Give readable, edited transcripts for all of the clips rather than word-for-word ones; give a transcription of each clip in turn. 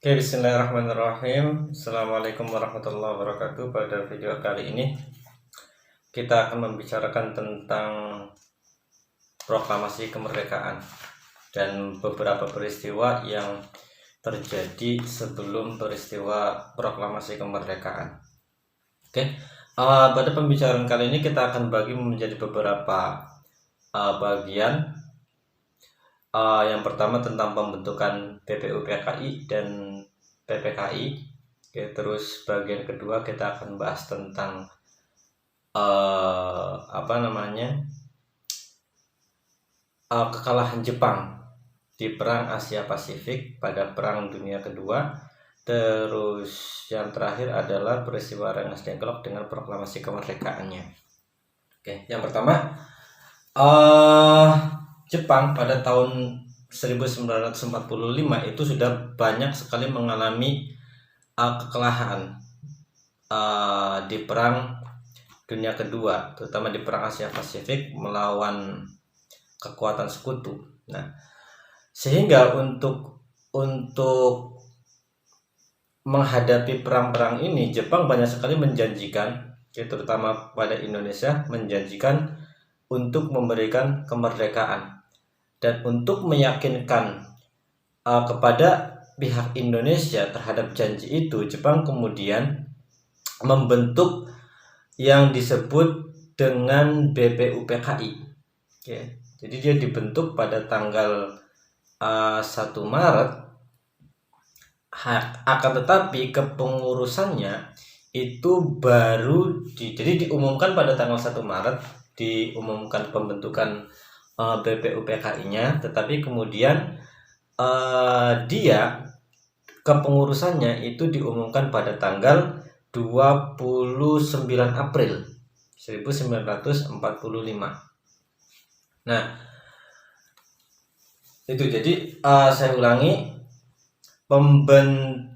Oke, bismillahirrahmanirrahim. Assalamualaikum warahmatullahi wabarakatuh. Pada video kali ini kita akan membicarakan tentang proklamasi kemerdekaan dan beberapa peristiwa yang terjadi sebelum peristiwa proklamasi kemerdekaan. Oke, pada pembicaraan kali ini kita akan bagi menjadi beberapa bagian. Yang pertama tentang pembentukan BPUPKI dan PPKI. Oke, terus bagian kedua kita akan bahas tentang kekalahan Jepang di Perang Asia Pasifik pada Perang Dunia Kedua. Terus yang terakhir adalah peristiwa Rengas Dengklok dengan proklamasi kemerdekaannya. Oke, yang pertama Jepang pada tahun 1945 itu sudah banyak sekali mengalami kekalahan di Perang Dunia Kedua, terutama di Perang Asia Pasifik melawan kekuatan sekutu. Nah, sehingga untuk menghadapi perang-perang ini, Jepang banyak sekali menjanjikan, terutama pada Indonesia, menjanjikan untuk memberikan kemerdekaan. Dan untuk meyakinkan kepada pihak Indonesia terhadap janji itu, Jepang kemudian membentuk yang disebut dengan BPUPKI. Oke. Jadi dia dibentuk pada tanggal 1 Maret, akan tetapi kepengurusannya itu baru jadi diumumkan pada tanggal 1 Maret, diumumkan pembentukan BPUPKI-nya, tetapi kemudian dia kepengurusannya itu diumumkan pada tanggal 29 April 1945. Nah, itu jadi saya ulangi,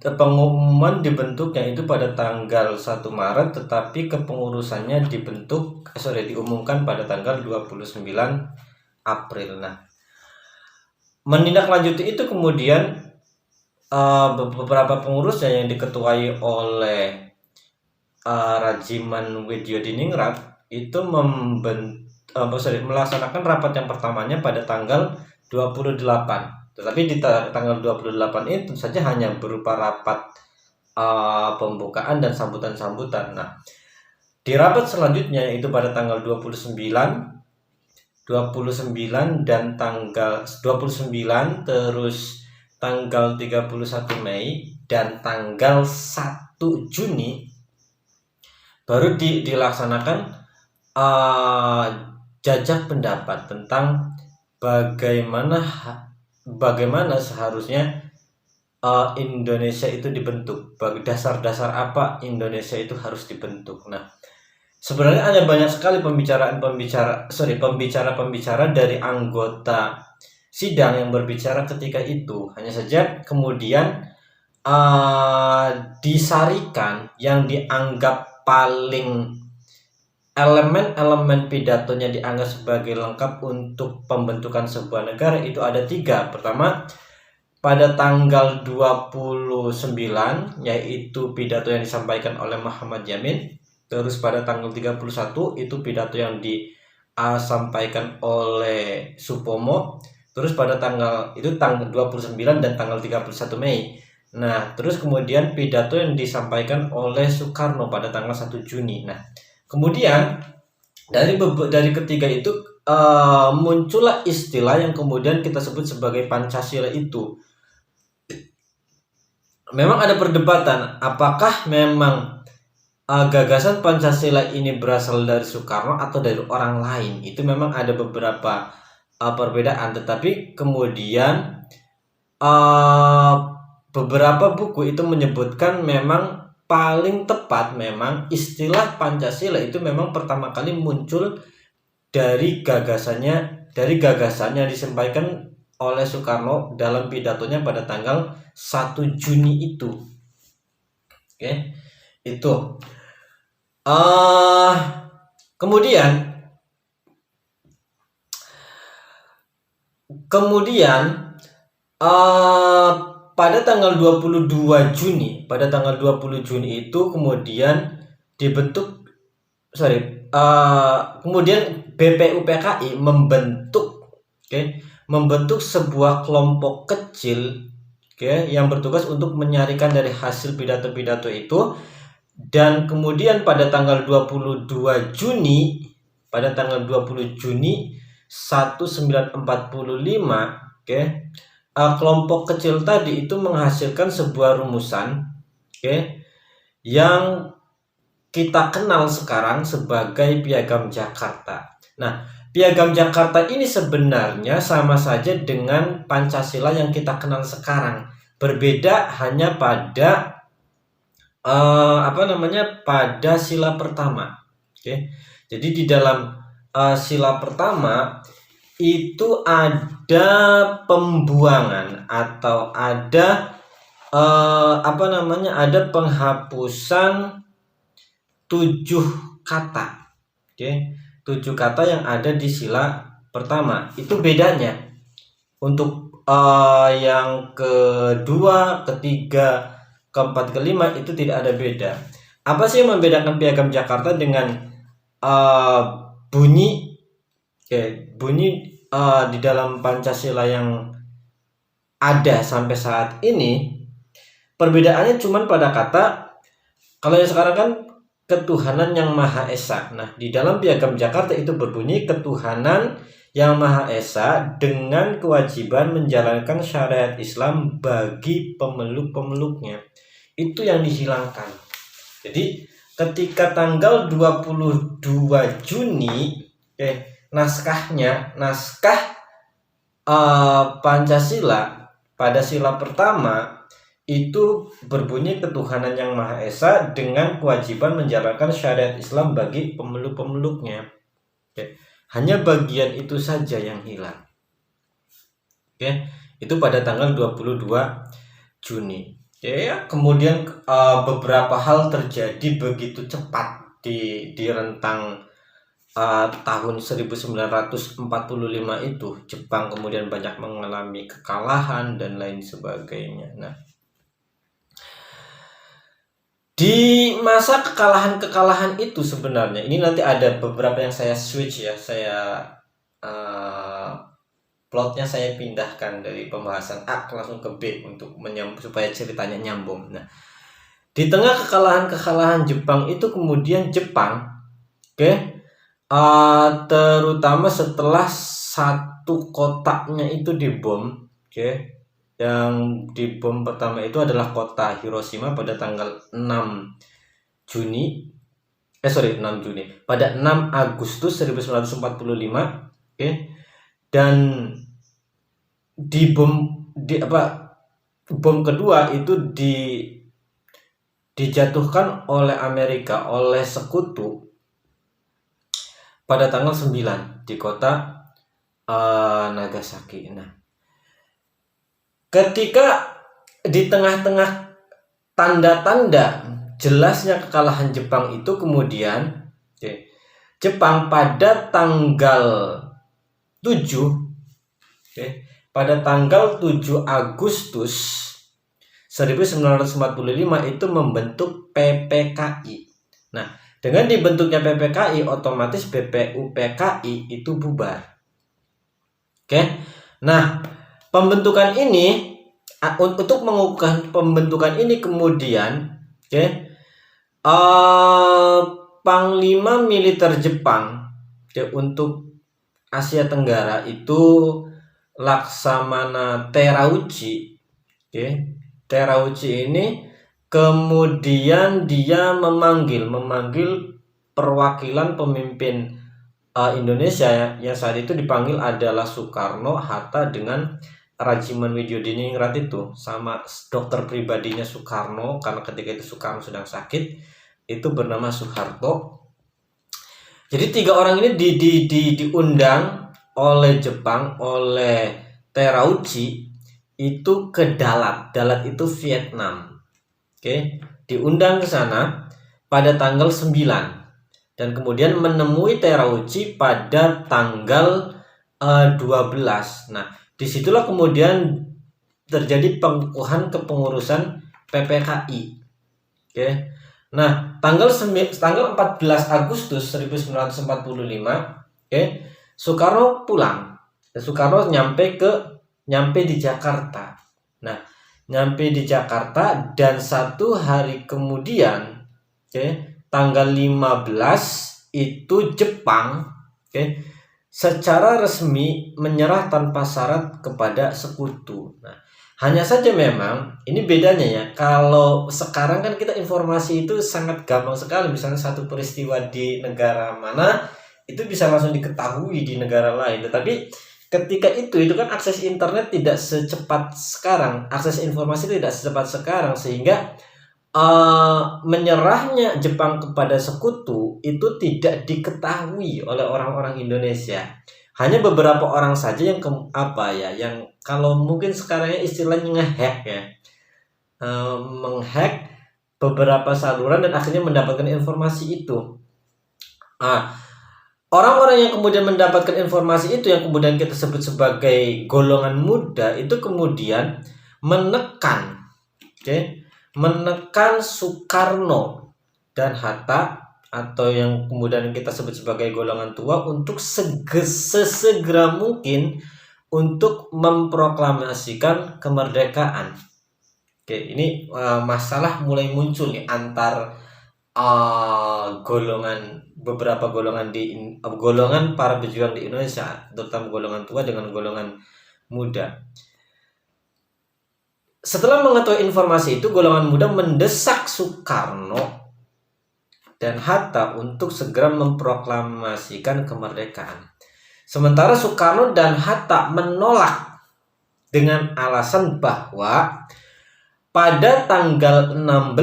pengumuman dibentuknya itu pada tanggal 1 Maret, tetapi kepengurusannya diumumkan pada tanggal 29 April. Nah, menindaklanjuti itu kemudian beberapa pengurusnya yang diketuai oleh Rajiman Widyodiningrat itu melaksanakan rapat yang pertamanya pada tanggal 28. Tetapi di tanggal 28 itu saja hanya berupa rapat pembukaan dan sambutan-sambutan. Nah, di rapat selanjutnya yaitu pada tanggal 29 dan tanggal 29, terus tanggal 31 Mei dan tanggal 1 Juni baru dilaksanakan jajak pendapat tentang bagaimana seharusnya Indonesia itu dibentuk, dasar-dasar apa Indonesia itu harus dibentuk. Nah, sebenarnya ada banyak sekali pembicara dari anggota sidang yang berbicara ketika itu. Hanya saja kemudian disarikan yang dianggap paling elemen-elemen pidatonya dianggap sebagai lengkap untuk pembentukan sebuah negara itu ada 3. Pertama, pada tanggal 29 yaitu pidato yang disampaikan oleh Muhammad Yamin. Terus pada tanggal 31 itu pidato yang disampaikan oleh Supomo. Terus pada tanggal 29 dan tanggal 31 Mei. Nah, terus kemudian pidato yang disampaikan oleh Soekarno pada tanggal 1 Juni. Nah, kemudian dari ketiga itu muncullah istilah yang kemudian kita sebut sebagai Pancasila itu. Memang ada perdebatan apakah memang gagasan Pancasila ini berasal dari Soekarno atau dari orang lain. Itu memang ada beberapa perbedaan, tetapi kemudian beberapa buku itu menyebutkan memang paling tepat memang istilah Pancasila itu memang pertama kali muncul dari gagasannya disampaikan oleh Soekarno dalam pidatonya pada tanggal 1 Juni itu. Oke, itu. Kemudian pada tanggal 22 Juni, itu kemudian dibentuk, kemudian BPUPKI membentuk sebuah kelompok kecil, yang bertugas untuk menyaringkan dari hasil pidato-pidato itu. Dan kemudian pada tanggal 22 Juni 1945, kelompok kecil tadi itu menghasilkan sebuah rumusan, yang kita kenal sekarang sebagai Piagam Jakarta. Nah, Piagam Jakarta ini sebenarnya sama saja dengan Pancasila yang kita kenal sekarang. Berbeda hanya pada pada sila pertama. Jadi di dalam sila pertama itu ada pembuangan atau ada ada penghapusan 7 kata. 7 kata yang ada di sila pertama. Itu bedanya. Untuk yang kedua, ketiga, keempat, kelima itu tidak ada beda. Apa sih yang membedakan Piagam Jakarta dengan bunyi di dalam Pancasila yang ada sampai saat ini? Perbedaannya cuma pada kata, kalau yang sekarang kan ketuhanan yang Maha Esa. Nah, di dalam Piagam Jakarta itu berbunyi ketuhanan yang Maha Esa dengan kewajiban menjalankan syariat Islam bagi pemeluk-pemeluknya. Itu yang dihilangkan. Jadi ketika tanggal 22 Juni naskah Pancasila pada sila pertama itu berbunyi ketuhanan yang Maha Esa dengan kewajiban menjalankan syariat Islam bagi pemeluk-pemeluknya. Hanya bagian itu saja yang hilang. Itu pada tanggal 22 Juni. Kemudian beberapa hal terjadi begitu cepat di rentang tahun 1945 itu. Jepang kemudian banyak mengalami kekalahan dan lain sebagainya. Nah, di masa kekalahan itu sebenarnya ini nanti ada beberapa yang saya switch ya, plotnya saya pindahkan dari pembahasan A langsung ke B untuk supaya ceritanya nyambung. Nah, di tengah kekalahan Jepang itu kemudian Jepang, terutama setelah satu kotaknya itu dibom, yang dibom pertama itu adalah kota Hiroshima pada tanggal 6 Juni, pada 6 Agustus 1945, dan bom kedua itu dijatuhkan oleh Amerika, oleh sekutu pada tanggal 9 di kota Nagasaki. Nah, ketika di tengah-tengah tanda-tanda jelasnya kekalahan Jepang itu kemudian Jepang pada tanggal 7 pada tanggal 7 Agustus 1945 itu membentuk PPKI. Nah, dengan dibentuknya PPKI otomatis BPUPKI itu bubar. Nah, pembentukan ini, untuk mengukuhkan pembentukan ini kemudian Panglima Militer Jepang untuk Asia Tenggara itu Laksamana Terauchi. Terauchi ini kemudian dia memanggil perwakilan pemimpin Indonesia yang saat itu dipanggil adalah Soekarno, Hatta dengan Rajiman Widyodiningrat itu, sama dokter pribadinya Soekarno karena ketika itu Soekarno sedang sakit, itu bernama Soeharto. Jadi 3 orang ini diundang oleh Jepang, oleh Terauchi itu ke Dalat. Dalat itu Vietnam. Diundang ke sana pada tanggal 9 dan kemudian menemui Terauchi pada tanggal 12. Nah, disitulah kemudian terjadi pengukuhan kepengurusan PPKI. Oke. Nah, tanggal 14 Agustus 1945, oke, Soekarno pulang. Soekarno nyampe di Jakarta. Nah, nyampe di Jakarta dan 1 hari kemudian, oke, tanggal 15 itu Jepang, oke, secara resmi menyerah tanpa syarat kepada sekutu. Nah, hanya saja memang ini bedanya ya. Kalau sekarang kan kita informasi itu sangat gampang sekali. Misalnya satu peristiwa di negara mana itu bisa langsung diketahui di negara lain. Tetapi ketika itu kan akses internet tidak secepat sekarang. Akses informasi tidak secepat sekarang sehingga menyerahnya Jepang kepada sekutu itu tidak diketahui oleh orang-orang Indonesia. Hanya beberapa orang saja yang yang kalau mungkin sekarang istilahnya ngehack ya, menghack beberapa saluran dan akhirnya mendapatkan informasi itu. Orang-orang yang kemudian mendapatkan informasi itu yang kemudian kita sebut sebagai golongan muda itu kemudian menekan Soekarno dan Hatta atau yang kemudian kita sebut sebagai golongan tua untuk sesegera mungkin untuk memproklamasikan kemerdekaan. Oke, ini masalah mulai muncul nih antar beberapa golongan para pejuang di Indonesia, terutama golongan tua dengan golongan muda. Setelah mengetahui informasi itu, golongan muda mendesak Soekarno dan Hatta untuk segera memproklamasikan kemerdekaan. Sementara Soekarno dan Hatta menolak dengan alasan bahwa pada tanggal 16,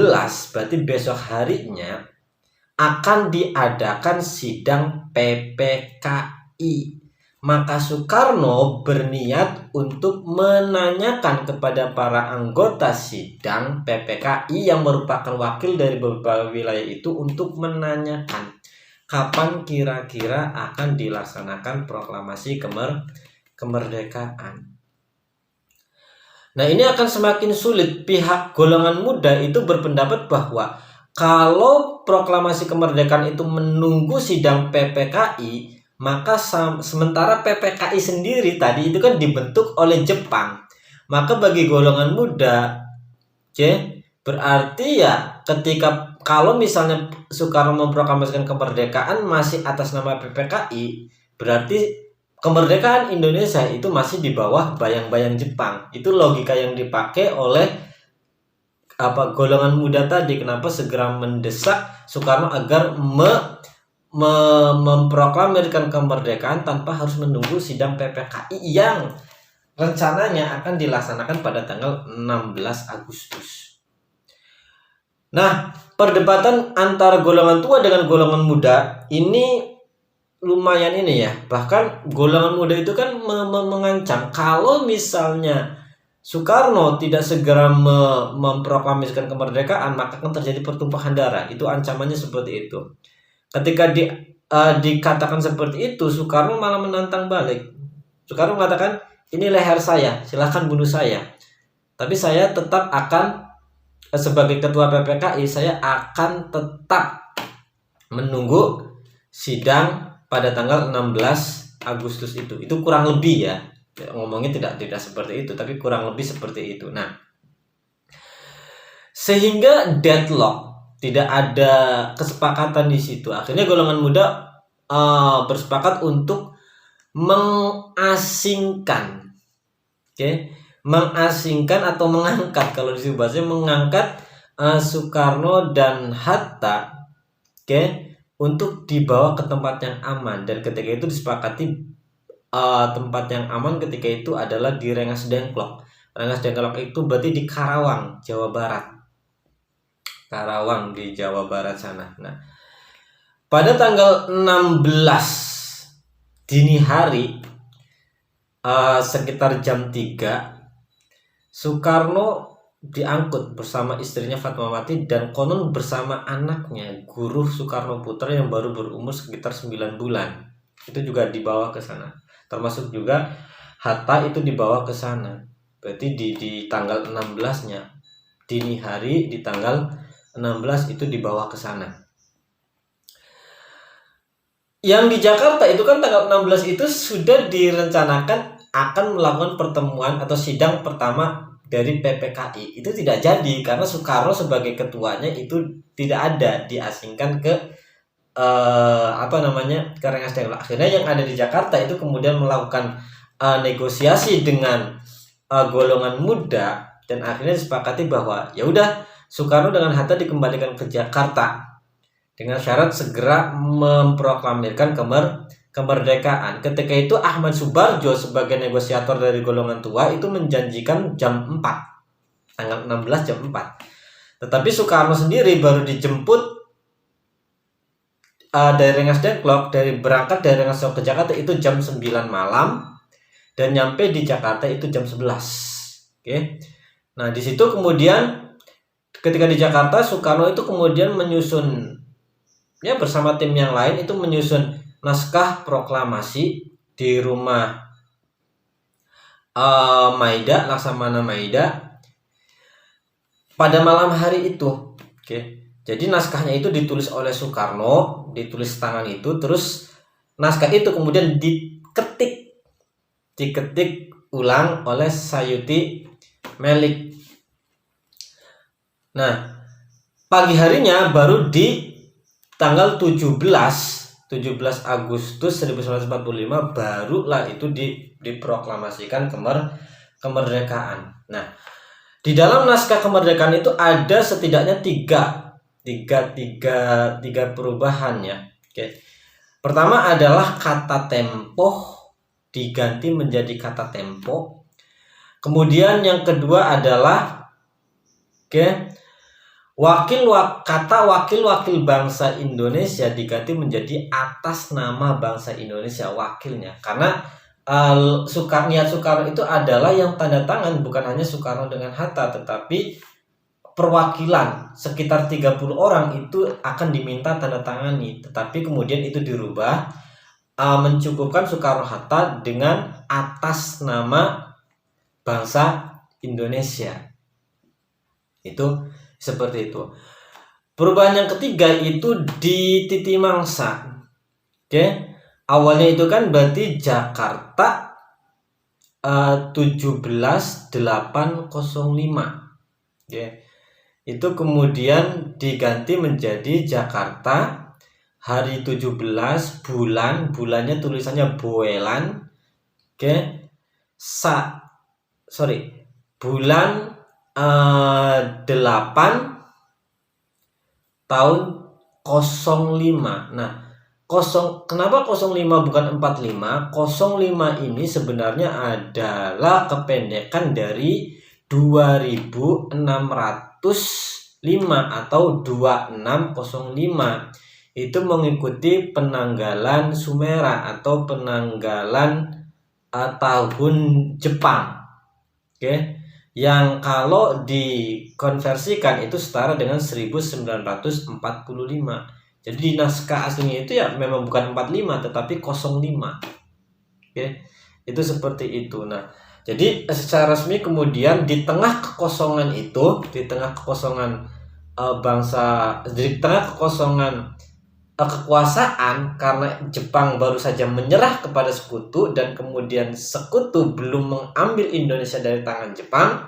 berarti besok harinya, akan diadakan sidang PPKI. Maka Soekarno berniat untuk menanyakan kepada para anggota sidang PPKI yang merupakan wakil dari beberapa wilayah itu untuk menanyakan kapan kira-kira akan dilaksanakan proklamasi kemerdekaan. Nah, ini akan semakin sulit. Pihak golongan muda itu berpendapat bahwa kalau proklamasi kemerdekaan itu menunggu sidang PPKI, maka sementara PPKI sendiri tadi itu kan dibentuk oleh Jepang. Maka bagi golongan muda, berarti ya ketika kalau misalnya Soekarno memproklamasikan kemerdekaan masih atas nama PPKI, berarti kemerdekaan Indonesia itu masih di bawah bayang-bayang Jepang. Itu logika yang dipakai oleh golongan muda tadi. Kenapa segera mendesak Soekarno agar memproklamirkan kemerdekaan tanpa harus menunggu sidang PPKI yang rencananya akan dilaksanakan pada tanggal 16 Agustus. Nah, perdebatan antara golongan tua dengan golongan muda ini lumayan ini ya. Bahkan golongan muda itu kan mengancam kalau misalnya Soekarno tidak segera memproklamasikan kemerdekaan, maka akan terjadi pertumpahan darah. Itu ancamannya seperti itu. Ketika dikatakan seperti itu, Soekarno malah menantang balik. Soekarno mengatakan, ini leher saya, silahkan bunuh saya. Tapi saya tetap akan, sebagai ketua PPKI, saya akan tetap menunggu sidang pada tanggal 16 Agustus itu. Itu kurang lebih ya. Ngomongnya tidak seperti itu, tapi kurang lebih seperti itu. Nah, sehingga deadlock, tidak ada kesepakatan di situ. Akhirnya golongan muda bersepakat untuk mengasingkan, mengasingkan atau mengangkat, kalau di bahasanya mengangkat Soekarno dan Hatta, untuk dibawa ke tempat yang aman. Dan ketika itu disepakati tempat yang aman ketika itu adalah di Rengas Dengklok. Rengas Dengklok itu berarti di Karawang, Jawa Barat. Karawang di Jawa Barat sana. Nah, pada tanggal 16 dini hari, sekitar jam 3, Soekarno diangkut bersama istrinya Fatmawati dan konon bersama anaknya Guru Soekarno Putra yang baru berumur sekitar 9 bulan. Itu juga dibawa ke sana. Termasuk juga Hatta itu dibawa ke sana. Berarti di tanggal 16-nya, dini hari di tanggal 16 itu dibawa ke sana. Yang di Jakarta itu kan tanggal 16 itu sudah direncanakan akan melakukan pertemuan atau sidang pertama dari PPKI. Itu tidak jadi karena Soekarno sebagai ketuanya itu tidak ada, diasingkan ke ke Rengas Dengklok. Akhirnya yang ada di Jakarta itu kemudian melakukan negosiasi dengan golongan muda dan akhirnya disepakati bahwa ya udah Soekarno dengan Hatta dikembalikan ke Jakarta dengan syarat segera memproklamirkan kemerdekaan. Ketika itu Ahmad Subarjo sebagai negosiator dari golongan tua itu menjanjikan jam 4, tanggal 16 jam 4. Tetapi Soekarno sendiri baru dijemput dari Rengas Dengklok, berangkat dari Rengas Dengklok ke Jakarta itu jam 9 malam dan nyampe di Jakarta itu jam 11. Oke. Nah, di situ kemudian ketika di Jakarta Soekarno itu kemudian menyusun ya bersama tim yang lain itu menyusun naskah proklamasi di rumah Maida, Laksamana Maida pada malam hari itu. Oke. Jadi naskahnya itu ditulis oleh Soekarno, ditulis tangan itu, terus naskah itu kemudian diketik ulang oleh Sayuti Melik. Nah, pagi harinya baru di tanggal 17 Agustus 1945 barulah itu diproklamasikan kemerdekaan. Nah, di dalam naskah kemerdekaan itu ada setidaknya tiga perubahan ya. Oke. Pertama adalah kata tempo diganti menjadi kata tempo. Kemudian yang kedua adalah kata wakil bangsa Indonesia diganti menjadi atas nama bangsa Indonesia wakilnya. Karena niat Soekarno itu adalah yang tanda tangan bukan hanya Soekarno dengan Hatta, tetapi perwakilan sekitar 30 orang itu akan diminta tanda tangani. Tetapi kemudian itu dirubah mencukupkan Soekarno-Hatta dengan atas nama bangsa Indonesia. Itu seperti itu. Perubahan yang ketiga itu di titi mangsa. Oke. Awalnya itu kan berarti Jakarta 17.805. Oke. Itu kemudian diganti menjadi Jakarta hari 17 bulannya tulisannya Boelan. Oke. Bulan 8 tahun 05. Nah, kenapa 05 bukan 45? 05 ini sebenarnya adalah kependekan dari 2605 atau 2605. Itu mengikuti penanggalan Sumera atau penanggalan tahun Jepang. Oke. Yang kalau dikonversikan itu setara dengan 1945. Jadi di naskah aslinya itu ya memang bukan 45 tetapi 05. Oke. Itu seperti itu. Nah, jadi secara resmi kemudian di tengah kekosongan itu, di tengah kekosongan kekuasaan karena Jepang baru saja menyerah kepada sekutu dan kemudian sekutu belum mengambil Indonesia dari tangan Jepang,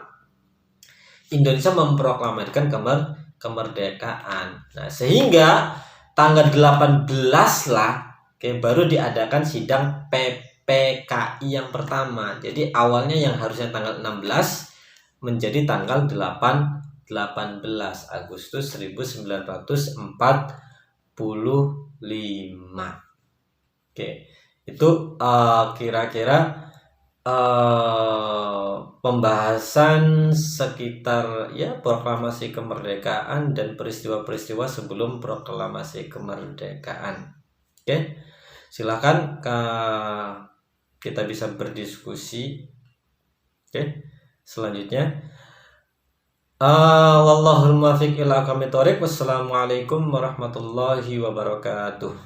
Indonesia memproklamirkan kemerdekaan. Nah, sehingga tanggal 18 baru diadakan sidang PPKI yang pertama. Jadi awalnya yang harusnya tanggal 16 menjadi tanggal 18 Agustus 1945. Oke, itu kira-kira pembahasan sekitar ya proklamasi kemerdekaan dan peristiwa-peristiwa sebelum proklamasi kemerdekaan. Oke, silakan kita bisa berdiskusi. Oke, selanjutnya. Wallahul muwaffiq ila aqwamit thoriq. Wassalamualaikum warahmatullahi wabarakatuh.